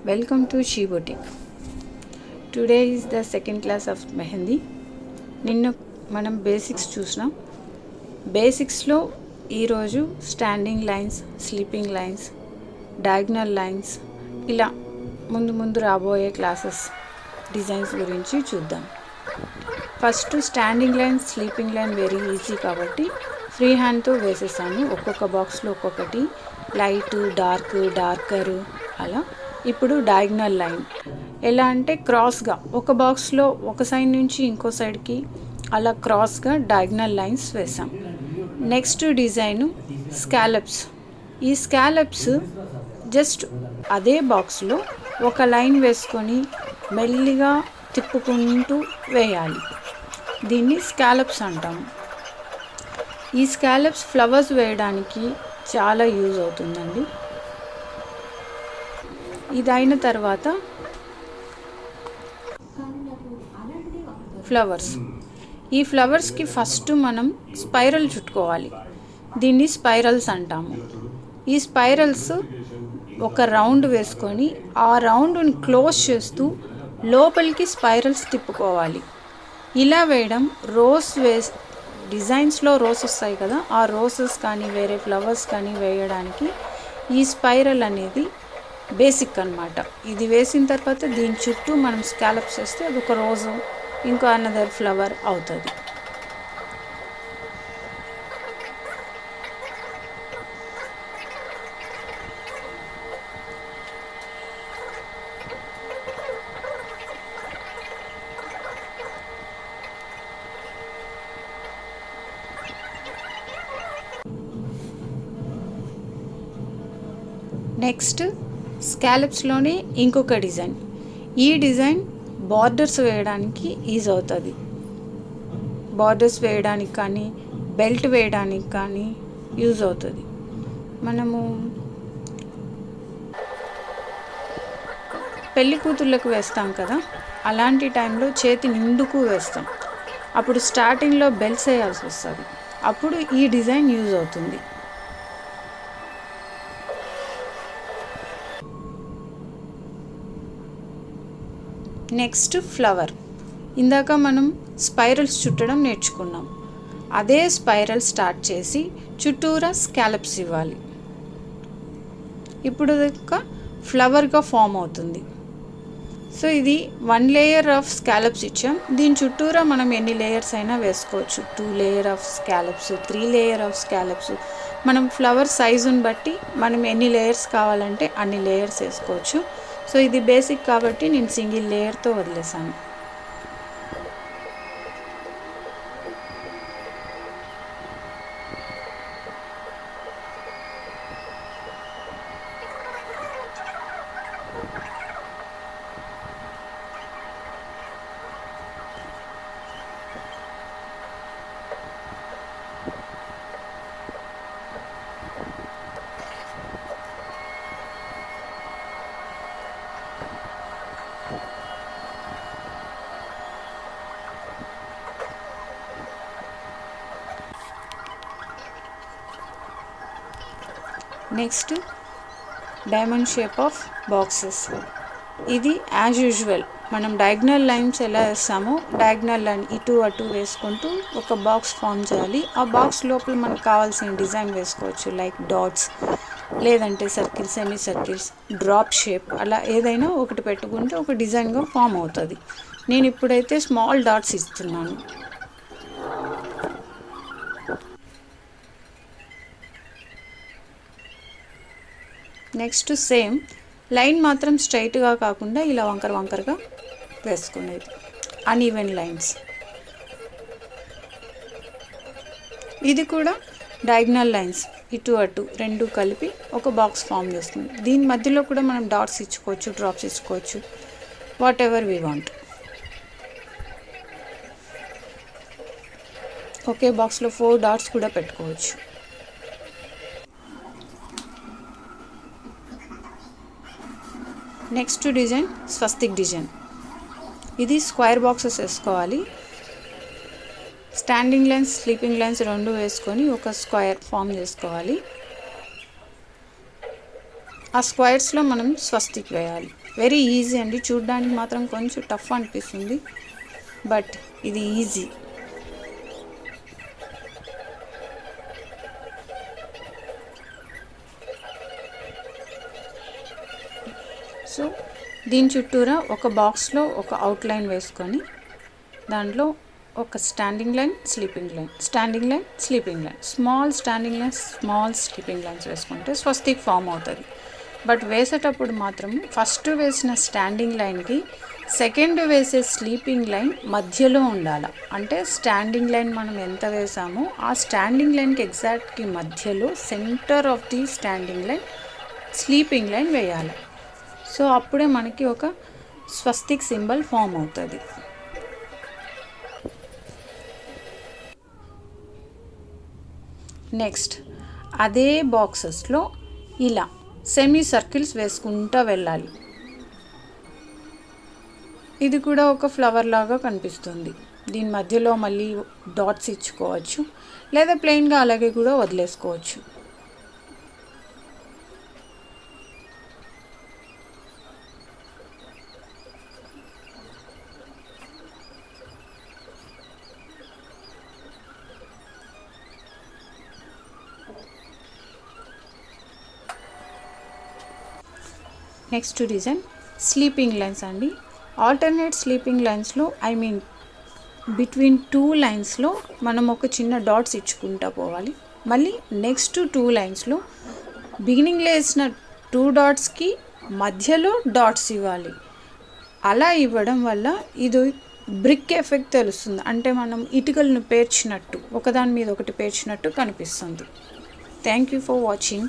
Welcome to She Boutique. Today is the second class of Mehendi. నిన్న మనం basics చూసినాం. బేసిక్స్లో ఈరోజు standing lines, sleeping lines, diagonal lines ఇలా ముందు రాబోయే క్లాసెస్ డిజైన్స్ గురించి చూద్దాం. First standing line, sleeping line very easy కాబట్టి ఫ్రీ హ్యాండ్తో వేసేసాను. ఒక్కొక్క బాక్స్లో ఒక్కొక్కటి లైట్, డార్కర్ అలా. ఇప్పుడు డయాగ్నల్ లైన్ ఎలా అంటే క్రాస్గా ఒక బాక్స్లో ఒక సైడ్ నుంచి ఇంకో సైడ్కి అలా క్రాస్గా డయాగ్నల్ లైన్స్ వేసాం. Next design scallops. ఈ స్కాలప్స్ జస్ట్ అదే బాక్స్లో ఒక లైన్ వేసుకొని మెల్లిగా తిప్పుకుంటూ వేయాలి. దీన్ని స్కాలప్స్ అంటాము. ఈ స్కాలప్స్ ఫ్లవర్స్ వేయడానికి చాలా యూజ్ అవుతుందండి. ఇది అయిన తర్వాత ఫ్లవర్స్. ఈ ఫ్లవర్స్కి ఫస్ట్ మనం స్పైరల్ చుట్టుకోవాలి. దీన్ని స్పైరల్స్ అంటాము. ఈ స్పైరల్స్ ఒక రౌండ్ వేసుకొని ఆ రౌండ్ని క్లోజ్ చేస్తూ లోపలికి స్పైరల్స్ తిప్పుకోవాలి. ఇలా వేయడం డిజైన్స్లో రోస్ వస్తాయి కదా, ఆ రోసెస్ కానీ వేరే ఫ్లవర్స్ కానీ వేయడానికి ఈ స్పైరల్ అనేది బేసిక్ అన్నమాట. ఇది వేసిన తర్వాత దీని చుట్టూ మనం స్కాలప్స్ వేస్తే అది ఒక రోజు ఇంకో అనదర్ ఫ్లవర్ అవుతుంది. నెక్స్ట్ స్కాలప్స్లోనే ఇంకొక డిజైన్. ఈ డిజైన్ బార్డర్స్ వేయడానికి ఈజీ అవుతుంది. బార్డర్స్ వేయడానికి కానీ బెల్ట్ వేయడానికి కానీ యూజ్ అవుతుంది. మనము పెళ్లి కూతుర్లకు వేస్తాం కదా, అలాంటి టైంలో చేతి నిండుకు వేస్తాం. అప్పుడు స్టార్టింగ్లో బెల్ట్స్ వేయాల్సి వస్తుంది. అప్పుడు ఈ డిజైన్ యూజ్ అవుతుంది. Next flower. ఇందాక మనం స్పైరల్స్ చుట్టడం నేర్చుకున్నాం. అదే స్పైరల్ స్టార్ట్ చేసి చుట్టూరా స్కాలప్స్ ఇవ్వాలి. ఇప్పుడు ఒక ఫ్లవర్గా ఫామ్ అవుతుంది. సో ఇది 1 లేయర్ ఆఫ్ స్కాలప్స్ ఇచ్చాం. దీని చుట్టూరా మనం ఎన్ని లేయర్స్ అయినా వేసుకోవచ్చు. 2 layer of scallops, 3 layer of scallops. మనం ఫ్లవర్ సైజుని బట్టి మనం ఎన్ని లేయర్స్ కావాలంటే అన్ని లేయర్స్ వేసుకోవచ్చు. సో ఇది బేసిక్ కాబట్టి నేను సింగిల్ లేయర్తో వదిలేసాను. Next diamond shape of boxes. ఇది యాజ్ యూజువల్ మనం డయాగ్నల్ లైన్స్ ఎలా వేస్తామో డయాగ్నల్ లైన్ ఇటు అటు వేసుకుంటూ ఒక బాక్స్ ఫామ్ చేయాలి. ఆ బాక్స్ లోపల మనకు కావాల్సిన డిజైన్ వేసుకోవచ్చు. లైక్ డాట్స్, లేదంటే circles, semi circles, drop shape, అలా ఏదైనా ఒకటి పెట్టుకుంటే ఒక డిజైన్గా ఫామ్ అవుతుంది. నేను ఇప్పుడైతే స్మాల్ డాట్స్ ఇస్తున్నాను. నెక్స్ట్ సేమ్ లైన్ మాత్రం స్ట్రైట్గా కాకుండా ఇలా వంకరగా వేసుకునేది, అన్ఈవెన్ లైన్స్. ఇది కూడా డయాగ్నల్ లైన్స్, ఇటు అటు రెండు కలిపి ఒక బాక్స్ ఫామ్ చేస్తుంది. దీని మధ్యలో కూడా మనం డాట్స్ ఇచ్చుకోవచ్చు, డ్రాప్స్ ఇచ్చుకోవచ్చు, వాట్ ఎవర్ వీ వాంట్. ఒకే బాక్స్లో 4 డాట్స్ కూడా పెట్టుకోవచ్చు. నెక్స్ట్ డిజైన్ స్వస్తిక్ డిజైన్. ఇది స్క్వేర్ బాక్సెస్ వేసుకోవాలి. స్టాండింగ్ లైన్స్, స్లీపింగ్ లైన్స్ రెండు వేసుకొని ఒక స్క్వేర్ ఫామ్ చేసుకోవాలి. ఆ స్క్వేర్స్లో మనం స్వస్తిక్ వేయాలి. వెరీ ఈజీ అండి. చూడడానికి మాత్రం కొంచెం టఫ్ అనిపిస్తుంది, బట్ ఇది ఈజీ. సో దీని చుట్టూరా ఒక బాక్స్లో ఒక అవుట్లైన్ వేసుకొని దాంట్లో ఒక standing line, sleeping line, standing line, sleeping line, small standing line, small sleeping lines వేసుకుంటే స్వస్తిక్ ఫామ్ అవుతుంది. బట్ వేసేటప్పుడు మాత్రం ఫస్ట్ వేసిన స్టాండింగ్ లైన్కి సెకండ్ వేసే స్లీపింగ్ లైన్ మధ్యలో ఉండాలి. అంటే స్టాండింగ్ లైన్ మనం ఎంత వేసామో ఆ స్టాండింగ్ లైన్కి ఎగ్జాక్ట్కి మధ్యలో centre of the standing line sleeping line వేయాలి. సో అప్పుడే మనకి ఒక స్వస్తిక్ సింబల్ ఫామ్ అవుతుంది. నెక్స్ట్ అదే బాక్సెస్లో ఇలా సెమీ సర్కిల్స్ వేసుకుంటూ వెళ్ళాలి. ఇది కూడా ఒక ఫ్లవర్ లాగా కనిపిస్తుంది. దీని మధ్యలో మళ్ళీ డాట్స్ ఇచ్చుకోవచ్చు, లేదా ప్లెయిన్గా అలాగే కూడా వదిలేసుకోవచ్చు. నెక్స్ట్ డిజైన్ స్లీపింగ్ లైన్స్ అండి. ఆల్టర్నేట్ స్లీపింగ్ లైన్స్లో బిట్వీన్ 2 లైన్స్లో మనం ఒక చిన్న డాట్స్ ఇచ్చుకుంటూ పోవాలి. మళ్ళీ నెక్స్ట్ 2 లైన్స్లో బిగినింగ్లో వేసిన 2 డాట్స్కి మధ్యలో డాట్స్ ఇవ్వాలి. అలా ఇవ్వడం వల్ల ఇది బ్రిక్ ఎఫెక్ట్ తెలుస్తుంది. అంటే మనం ఇటుకలను పేర్చినట్టు, ఒకదాని మీద ఒకటి పేర్చినట్టు కనిపిస్తుంది. Thank you for watching.